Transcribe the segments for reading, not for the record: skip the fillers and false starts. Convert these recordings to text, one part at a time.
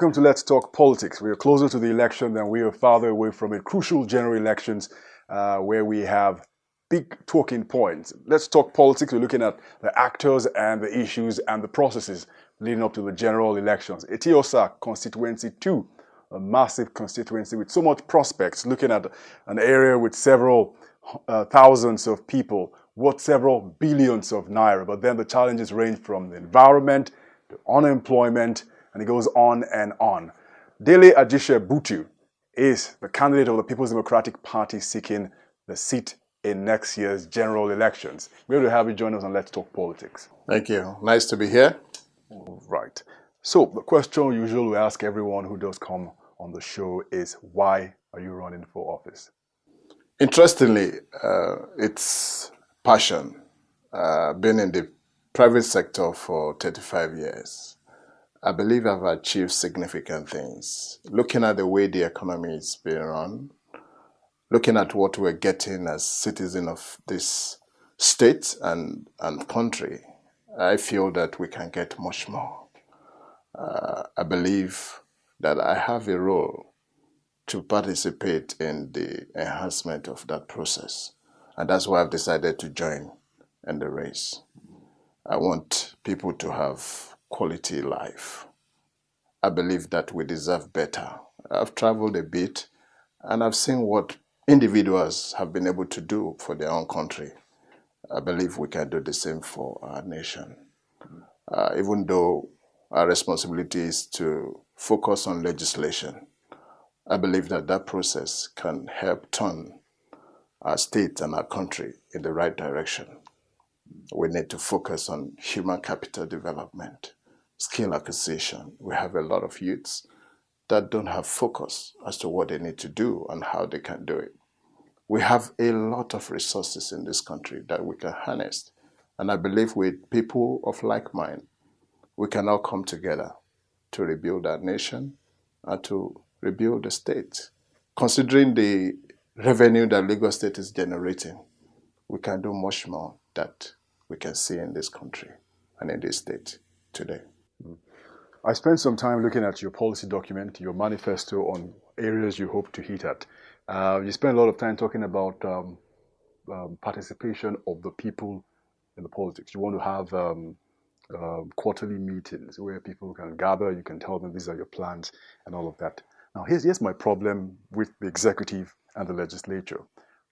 welcome to Let's Talk Politics. We are closer to the election than we are farther away from it. Crucial general elections where we have big talking points. Let's talk politics. We're looking at the actors and the issues and the processes leading up to the general elections. Eti Osa constituency 2, a massive constituency with so much prospects, looking at an area with several thousands of people, worth several billions of naira. But then the challenges range from the environment, to unemployment, and it goes on and on. Dele Ajisebutu is the candidate of the People's Democratic Party seeking the seat in next year's general elections. We're going to have you join us on Let's Talk Politics. Thank you. Nice to be here. Right. So the question usually we ask everyone who does come on the show is, why are you running for office? Interestingly, it's passion. Been in the private sector for 35 years. I believe I've achieved significant things. Looking at the way the economy is being run, looking at what we're getting as citizens of this state and country, I feel that we can get much more. I believe that I have a role to participate in the enhancement of that process. And that's why I've decided to join in the race. I want people to have quality life. I believe that we deserve better. I've traveled a bit and I've seen what individuals have been able to do for their own country. I believe we can do the same for our nation. Even though our responsibility is to focus on legislation, I believe that that process can help turn our state and our country in the right direction. We need to focus on human capital development, skill acquisition. We have a lot of youths that don't have focus as to what they need to do and how they can do it. We have a lot of resources in this country that we can harness. And I believe with people of like mind, we can all come together to rebuild our nation and to rebuild the state. Considering the revenue that Lagos State is generating, we can do much more that we can see in this country and in this state today. I spent some time looking at your policy document, your manifesto, on areas you hope to hit at. You spent a lot of time talking about participation of the people in the politics. You want to have quarterly meetings where people can gather, you can tell them these are your plans and all of that. Now, here's my problem with the executive and the legislature.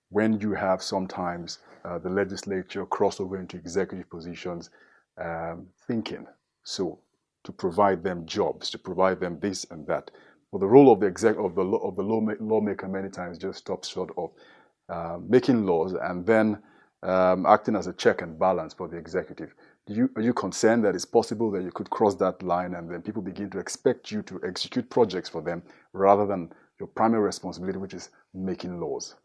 When you have sometimes the legislature cross over into executive positions, thinking so to provide them jobs, to provide them this and that. Well, the role of the lawmaker many times just stops short of making laws and then acting as a check and balance for the executive. Are you concerned that it's possible that you could cross that line and then people begin to expect you to execute projects for them rather than your primary responsibility, which is making laws?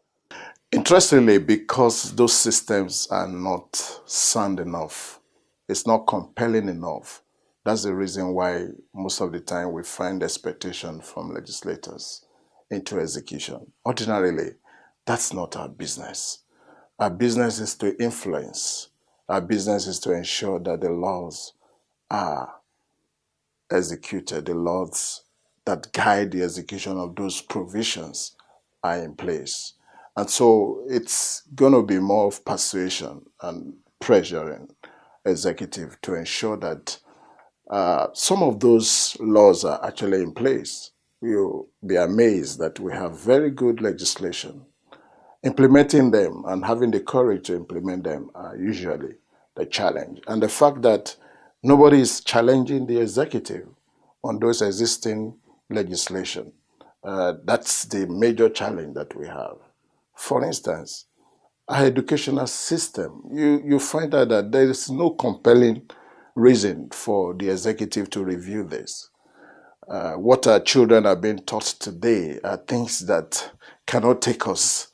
Interestingly, because those systems are not sound enough, it's not compelling enough. That's the reason why most of the time we find expectation from legislators into execution. Ordinarily, that's not our business. Our business is to influence. Our business is to ensure that the laws are executed, the laws that guide the execution of those provisions are in place. And so it's going to be more of persuasion and pressuring executive to ensure that some of those laws are actually in place. You'll be amazed that we have very good legislation. Implementing them and having the courage to implement them are usually the challenge. And the fact that nobody is challenging the executive on those existing legislation, that's the major challenge that we have. For instance, our educational system, you find out that there is no compelling reason for the executive to review this. What our children are being taught today are things that cannot take us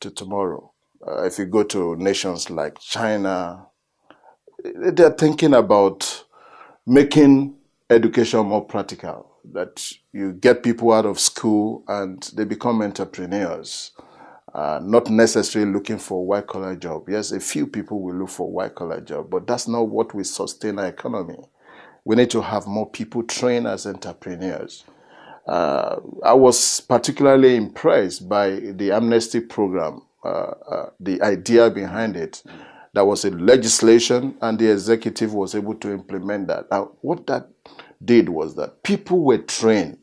to tomorrow. If you go to nations like China, they're thinking about making education more practical, that you get people out of school and they become entrepreneurs. Not necessarily looking for a white-collar job. Yes, a few people will look for a white-collar job, but that's not what will sustain our economy. We need to have more people trained as entrepreneurs. I was particularly impressed by the amnesty program, the idea behind it. That was a legislation, and the executive was able to implement that. Now, what that did was that people were trained.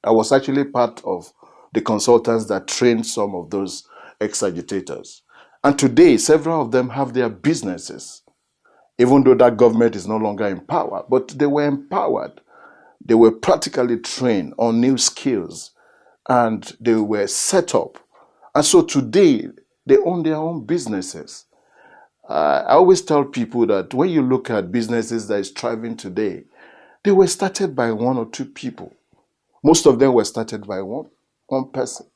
I was actually part of the consultants that trained some of those ex-agitators. And today, several of them have their businesses, even though that government is no longer in power. But they were empowered. They were practically trained on new skills, and they were set up. And so today, they own their own businesses. I always tell people that when you look at businesses that is thriving today, they were started by one or two people. Most of them were started by one person.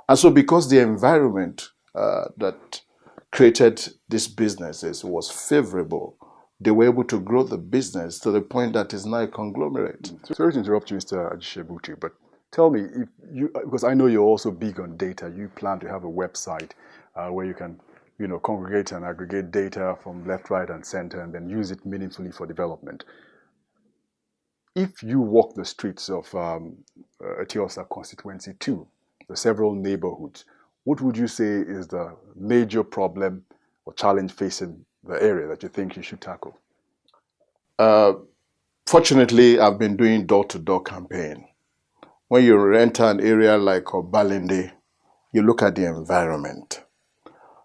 And so because the environment that created these businesses was favorable, they were able to grow the business to the point that it's now a conglomerate. Sorry to interrupt you, Mr. Ajisebutu, but tell me, if you, because I know you're also big on data, you plan to have a website where you can, congregate and aggregate data from left, right, and center, and then use it meaningfully for development. If you walk the streets of Eti Osa constituency 2, the several neighborhoods, what would you say is the major problem or challenge facing the area that you think you should tackle? Fortunately, I've been doing door-to-door campaign. When you enter an area like Obalende, you look at the environment.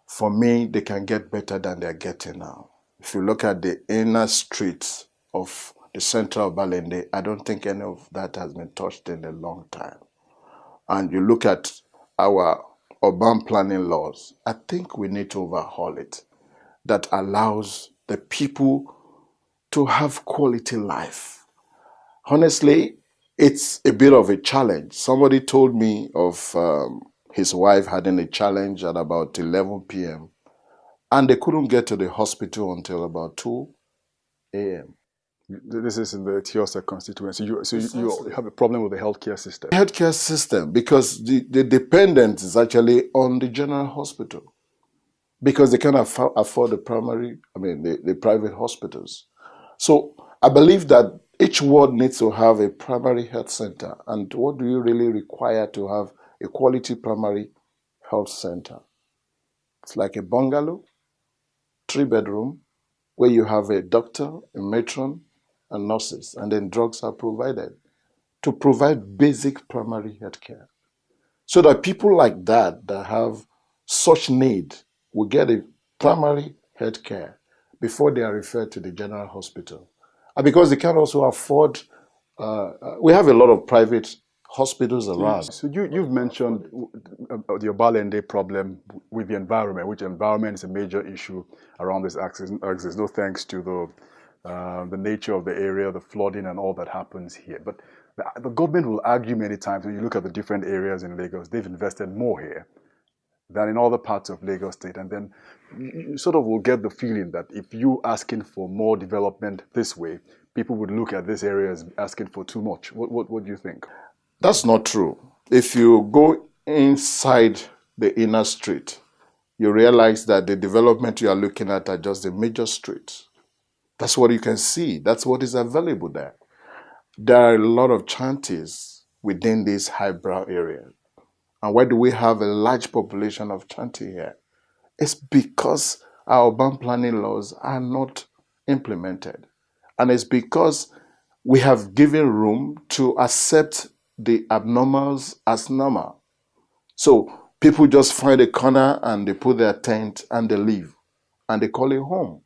For me, they can get better than they're getting now. If you look at the inner streets of the center of Obalende, I don't think any of that has been touched in a long time. And you look at our urban planning laws, I think we need to overhaul it. That allows the people to have quality life. Honestly, it's a bit of a challenge. Somebody told me of his wife having a challenge at about 11 p.m. and they couldn't get to the hospital until about 2 a.m. This is in the Eti Osa constituency. You have a problem with the healthcare system. Healthcare system, because the dependence is actually on the general hospital. Because they cannot afford the private hospitals. So I believe that each ward needs to have a primary health center. And what do you really require to have a quality primary health center? It's like a bungalow, 3-bedroom, where you have a doctor, a matron, and nurses, and then drugs are provided to provide basic primary health care. So that people like that have such need will get a primary health care before they are referred to the general hospital. And because they can also afford, we have a lot of private hospitals around. So you've mentioned the Obalende problem with the environment, which environment is a major issue around this axis. No thanks to the nature of the area, the flooding and all that happens here. But the government will argue many times when you look at the different areas in Lagos, they've invested more here than in other parts of Lagos State. And then you sort of will get the feeling that if you asking for more development this way, people would look at this area as asking for too much. What do you think? That's not true. If you go inside the inner street, you realize that the development you are looking at are just the major streets. That's what you can see. That's what is available there. There are a lot of chanties within this highbrow area. And why do we have a large population of chanty here? It's because our urban planning laws are not implemented. And it's because we have given room to accept the abnormals as normal. So people just find a corner and they put their tent and they leave. And they call it home.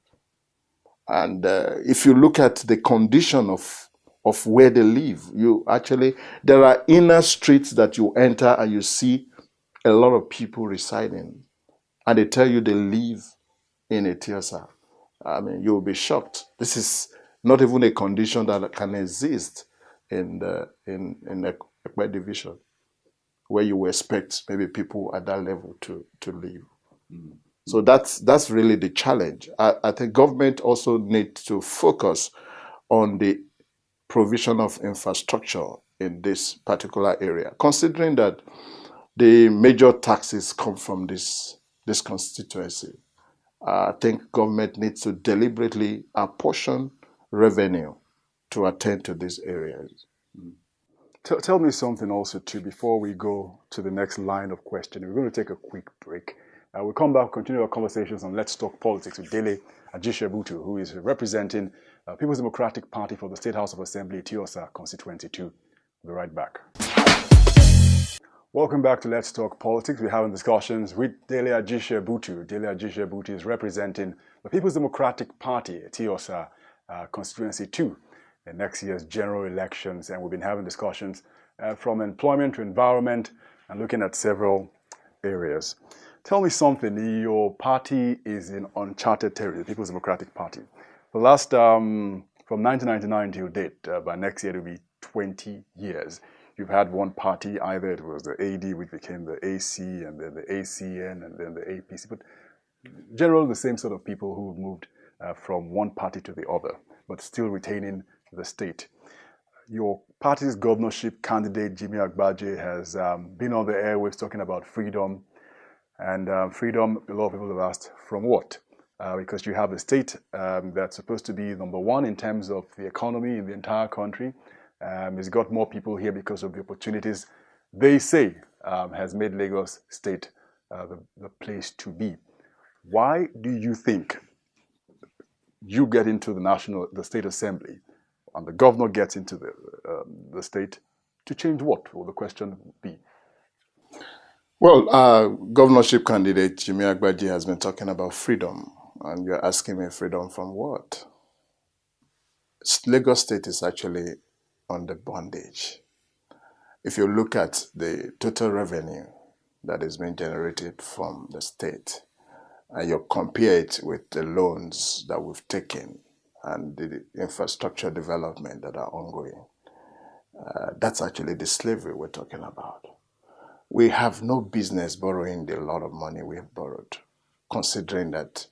And if you look at the condition of where they live, there are inner streets that you enter and you see a lot of people residing. And they tell you they live in Eti Osa. I mean, you'll be shocked. This is not even a condition that can exist in Ekpe division, where you would expect maybe people at that level to live. Mm. So that's really the challenge. I think government also needs to focus on the provision of infrastructure in this particular area, considering that the major taxes come from this constituency. I think government needs to deliberately apportion revenue to attend to these areas. Tell me something also too before we go to the next line of questioning. We're going to take a quick break. We'll come back, continue our conversations on Let's Talk Politics with Dele Ajisebutu, who is representing People's Democratic Party for the State House of Assembly, Eti Osa, constituency 2. We'll be right back. Welcome back to Let's Talk Politics. We're having discussions with Dele Ajisebutu. Dele Ajisebutu is representing the People's Democratic Party, Eti Osa, constituency 2, in next year's general elections. And we've been having discussions from employment to environment and looking at several areas. Tell me something. Your party is in uncharted territory, the People's Democratic Party. The last, from 1999 till date, by next year it will be 20 years. You've had one party, either it was the AD, which became the AC, and then the ACN, and then the APC, but generally the same sort of people who moved from one party to the other, but still retaining the state. Your party's governorship candidate, Jimmy Agbaje, has been on the airwaves talking about freedom. And freedom, a lot of people have asked, from what? Because you have a state that's supposed to be number one in terms of the economy in the entire country. It's got more people here because of the opportunities they say has made Lagos State the place to be. Why do you think you get into the state assembly and the governor gets into the state to change what? Will the question be? Well, governorship candidate Jimmy Agbaje has been talking about freedom, and you're asking me freedom from what? Lagos State is actually under bondage. If you look at the total revenue that is being generated from the state, and you compare it with the loans that we've taken and the infrastructure development that are ongoing, that's actually the slavery we're talking about. We have no business borrowing the lot of money we have borrowed, considering that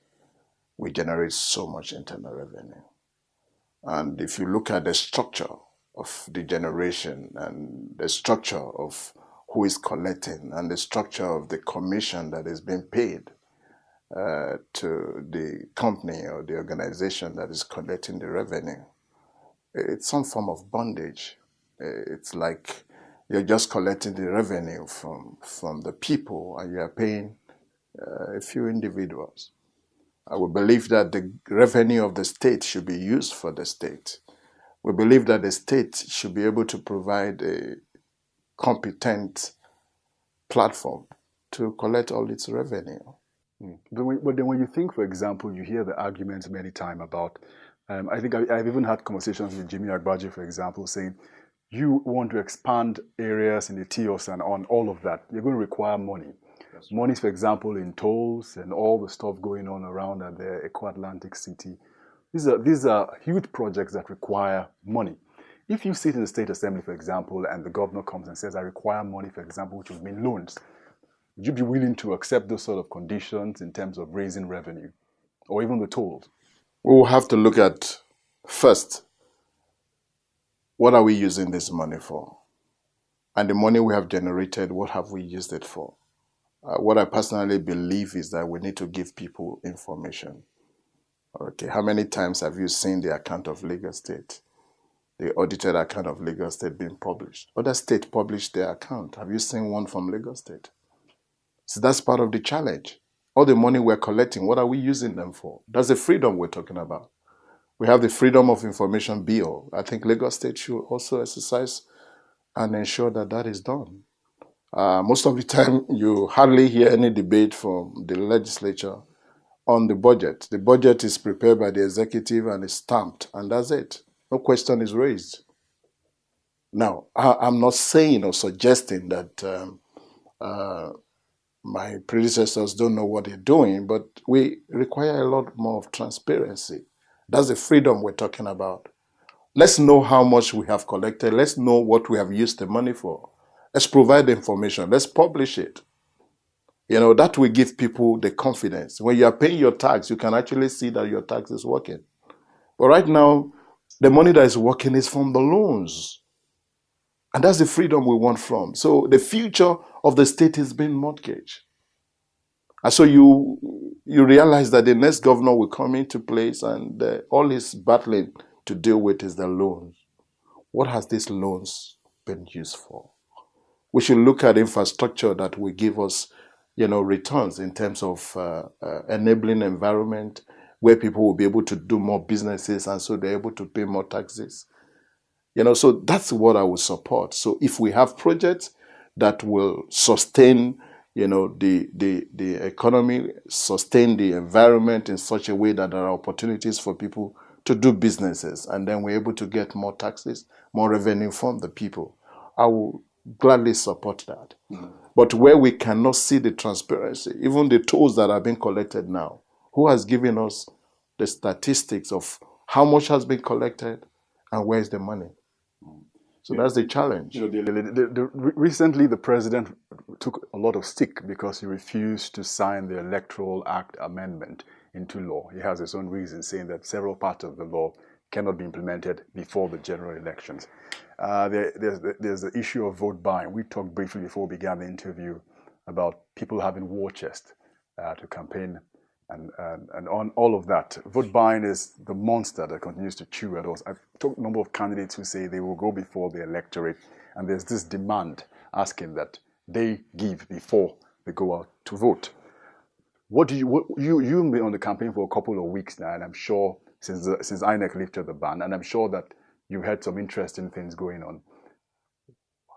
we generate so much internal revenue. And if you look at the structure of the generation and the structure of who is collecting and the structure of the commission that is being paid to the company or the organization that is collecting the revenue, it's some form of bondage. It's like you're just collecting the revenue from the people and you are paying a few individuals. I would believe that the revenue of the state should be used for the state. We believe that the state should be able to provide a competent platform to collect all its revenue. But then when you think, for example, you hear the arguments many times about, I think I've even had conversations with Jimmy Agbaje, for example, saying, you want to expand areas in the Eti Osa and on all of that. You're going to require money. Yes. Money, for example, in tolls and all the stuff going on around at the Eco-Atlantic City. These are huge projects that require money. If you sit in the State Assembly, for example, and the governor comes and says, I require money, for example, which would mean loans, would you be willing to accept those sort of conditions in terms of raising revenue or even the tolls? We'll have to look at, first, what are we using this money for? And the money we have generated, what have we used it for? What I personally believe is that we need to give people information. Okay, how many times have you seen the account of Lagos State, the audited account of Lagos State being published? Other states publish their account. Have you seen one from Lagos State? So that's part of the challenge. All the money we're collecting, what are we using them for? That's the freedom we're talking about. We have the Freedom of Information Bill. I think Lagos State should also exercise and ensure that that is done. Most of the time, you hardly hear any debate from the legislature on the budget. The budget is prepared by the executive and is stamped, and that's it. No question is raised. Now, I'm not saying or suggesting that my predecessors don't know what they're doing, but we require a lot more of transparency. That's the freedom we're talking about. Let's know how much we have collected. Let's know what we have used the money for. Let's provide the information. Let's publish it. You know, that will give people the confidence. When you are paying your tax, you can actually see that your tax is working. But right now, the money that is working is from the loans. And that's the freedom we want from. So the future of the state is being mortgaged. And so you realize that the next governor will come into place and all his battling to deal with is the loans. What has these loans been used for? We should look at infrastructure that will give us, returns in terms of enabling environment where people will be able to do more businesses and so they're able to pay more taxes. So that's what I would support. So if we have projects that will sustain, the economy, sustain the environment in such a way that there are opportunities for people to do businesses, and then we're able to get more taxes, more revenue from the people, I will gladly support that. Mm-hmm. But where we cannot see the transparency, even the tolls that are being collected now, who has given us the statistics of how much has been collected and where is the money? So that's the challenge. Recently, the president took a lot of stick because he refused to sign the Electoral Act amendment into law. He has his own reasons, saying that several parts of the law cannot be implemented before the general elections. There's the issue of vote buying. We talked briefly before we began the interview about people having war chest to campaign and on all of that. Vote buying is the monster that continues to chew at us. I've talked to a number of candidates who say they will go before the electorate, and there's this demand asking that they give before they go out to vote. You've been on the campaign for a couple of weeks now, and I'm sure since INEC lifted the ban, and I'm sure that you've had some interesting things going on.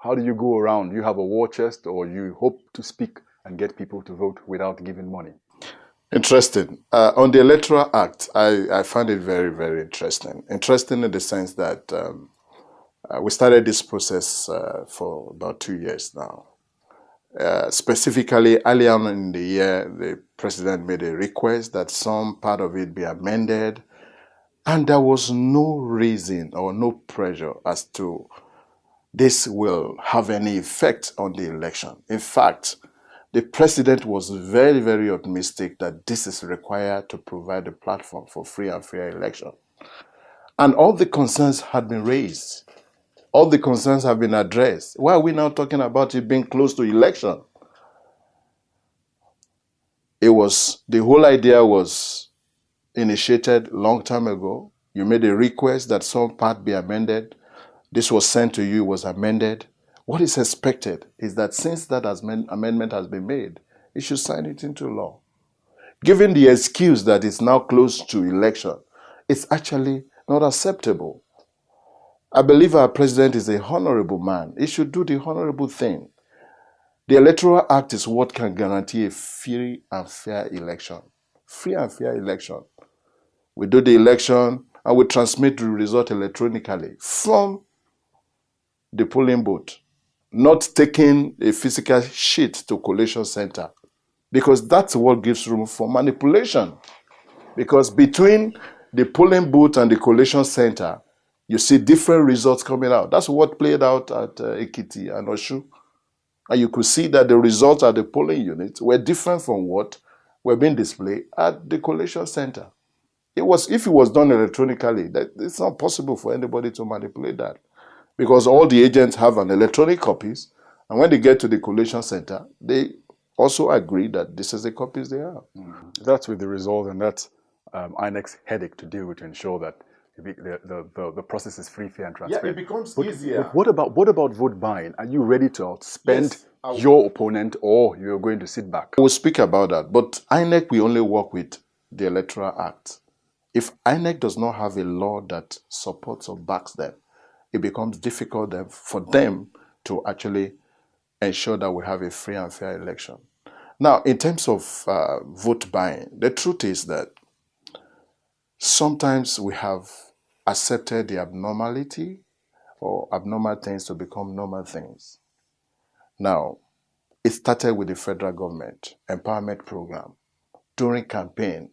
How do you go around? You have a war chest, or you hope to speak and get people to vote without giving money? Interesting. On the Electoral Act, I find it very, very interesting. Interesting in the sense that we started this process for about 2 years now. Specifically, early on in the year, the president made a request that some part of it be amended, and there was no reason or no pressure as to this will have any effect on the election. In fact, the president was very, very optimistic that this is required to provide a platform for free and fair election. And all the concerns had been raised. All the concerns have been addressed. Why are we now talking about it being close to election? The whole idea was initiated long time ago. You made a request that some part be amended. This was sent to you, was amended. What is expected is that since that amendment has been made, you should sign it into law. Given the excuse that it's now close to election, it's actually not acceptable. I believe our president is a honorable man. He should do the honorable thing. The Electoral Act is what can guarantee a free and fair election. Free and fair election. We do the election and we transmit the result electronically from the polling booth, not taking a physical sheet to collation center, because that's what gives room for manipulation. Because between the polling booth and the collation center, you see different results coming out. That's what played out at Ekiti and Oshu. And you could see that the results at the polling units were different from what were being displayed at the collation center. If it was done electronically, it's not possible for anybody to manipulate that. Because all the agents have an electronic copies, and when they get to the collation center, they also agree that this is the copies they have. Mm-hmm. That's with the result, and that's INEC's headache to deal with to ensure that the process is free, fair, and transparent. Yeah, it becomes easier. But what about vote buying? Are you ready to outspend your opponent, or you're going to sit back? We'll speak about that, but INEC, we only work with the Electoral Act. If INEC does not have a law that supports or backs them, it becomes difficult for them to actually ensure that we have a free and fair election. Now, in terms of vote buying, the truth is that sometimes we have accepted the abnormality or abnormal things to become normal things. Now, it started with the federal government empowerment program during campaign,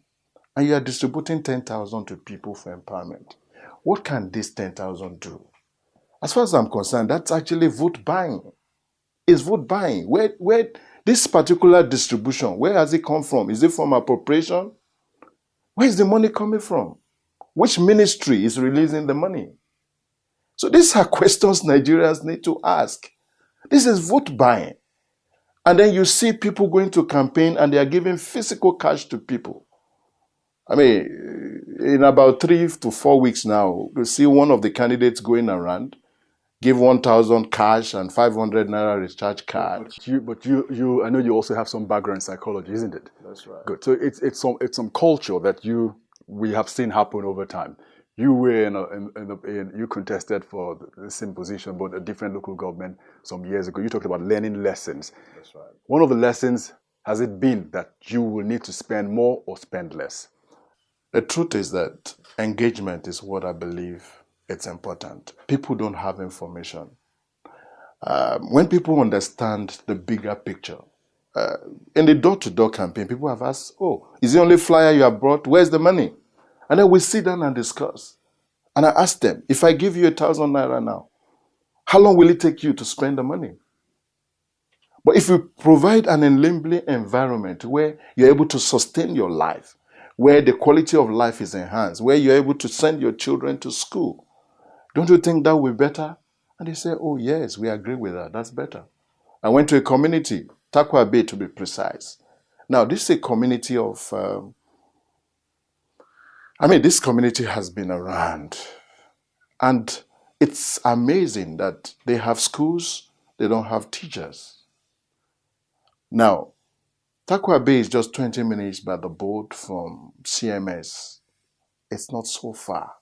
and you are distributing 10,000 to people for empowerment. What can this 10,000 do? As far as I'm concerned, that's actually vote buying. It's vote buying. Where this particular distribution, where has it come from? Is it from appropriation? Where is the money coming from? Which ministry is releasing the money? So these are questions Nigerians need to ask. This is vote buying. And then you see people going to campaign and they are giving physical cash to people. I mean, in about 3 to 4 weeks now, you see one of the candidates going around, give 1,000 cash and 500 naira recharge card. But you, I know you also have some background in psychology, isn't it? That's right. Good. So it's some culture that we have seen happen over time. You were you contested for the same position, but a different local government some years ago. You talked about learning lessons. That's right. One of the lessons has it been that you will need to spend more or spend less? The truth is that engagement is what I believe it's important. People don't have information. When people understand the bigger picture, in the door-to-door campaign, people have asked, oh, is the only flyer you have brought? Where's the money? And then we sit down and discuss. And I ask them, if I give you 1,000 naira now, how long will it take you to spend the money? But if you provide an enabling environment where you're able to sustain your life, where the quality of life is enhanced, where you're able to send your children to school, don't you think that will be better? And they say, oh yes, we agree with that. That's better. I went to a community, Takwa Bay to be precise. Now, this is a community of, this community has been around. And it's amazing that they have schools, they don't have teachers. Now, Takwa Bay is just 20 minutes by the boat from CMS. It's not so far.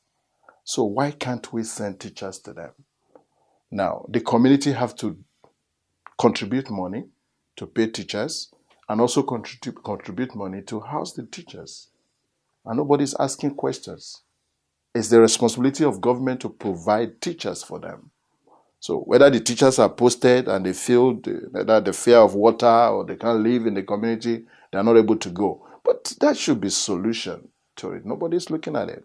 So why can't we send teachers to them? Now, the community have to contribute money to pay teachers and also contribute money to house the teachers. And nobody's asking questions. It's the responsibility of government to provide teachers for them. So whether the teachers are posted and they feel the fear of water or they can't live in the community, they're not able to go. But that should be solution to it. Nobody's looking at it.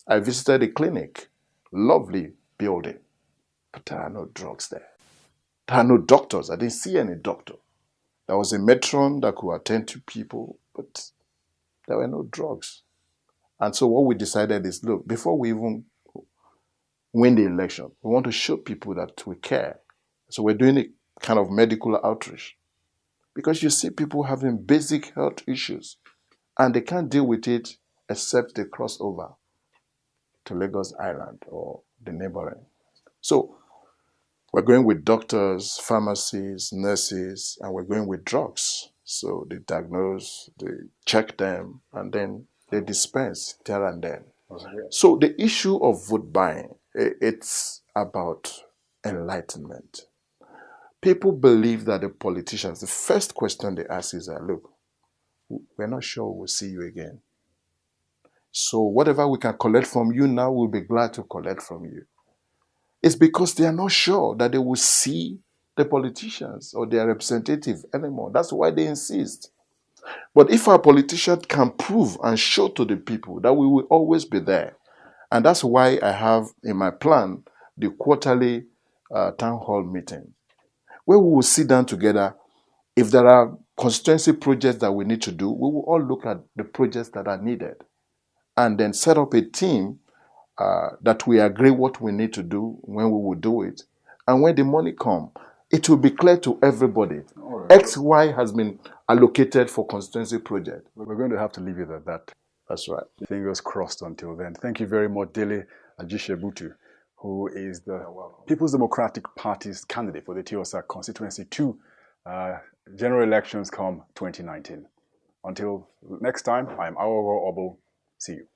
I visited a clinic, lovely building, but there are no drugs there. There are no doctors. I didn't see any doctor. There was a matron that could attend to people, but there were no drugs. And so what we decided is, look, before we even win the election, we want to show people that we care. So we're doing a kind of medical outreach. Because you see people having basic health issues, and they can't deal with it except they cross over to Lagos Island or the neighboring. So we're going with doctors, pharmacies, nurses, and we're going with drugs. So they diagnose, they check them, and then they dispense there and then. So the issue of vote buying, it's about enlightenment. People believe that the politicians, the first question they ask is that, look, we're not sure we'll see you again. So whatever we can collect from you now, we'll be glad to collect from you. It's because they are not sure that they will see the politicians or their representative anymore. That's why they insist. But if our politicians can prove and show to the people that we will always be there, and that's why I have in my plan the quarterly town hall meeting, where we will sit down together. If there are constituency projects that we need to do, we will all look at the projects that are needed and then set up a team that we agree what we need to do, when we will do it. And when the money comes, it will be clear to everybody. Right. XY has been allocated for constituency project. We're going to have to leave it at that. That's right. Fingers crossed until then. Thank you very much, Dele Ajisebutu, who is the People's Democratic Party's candidate for the Eti Osa constituency 2. General elections come 2019. Until next time, I'm Awogo Obo. See you.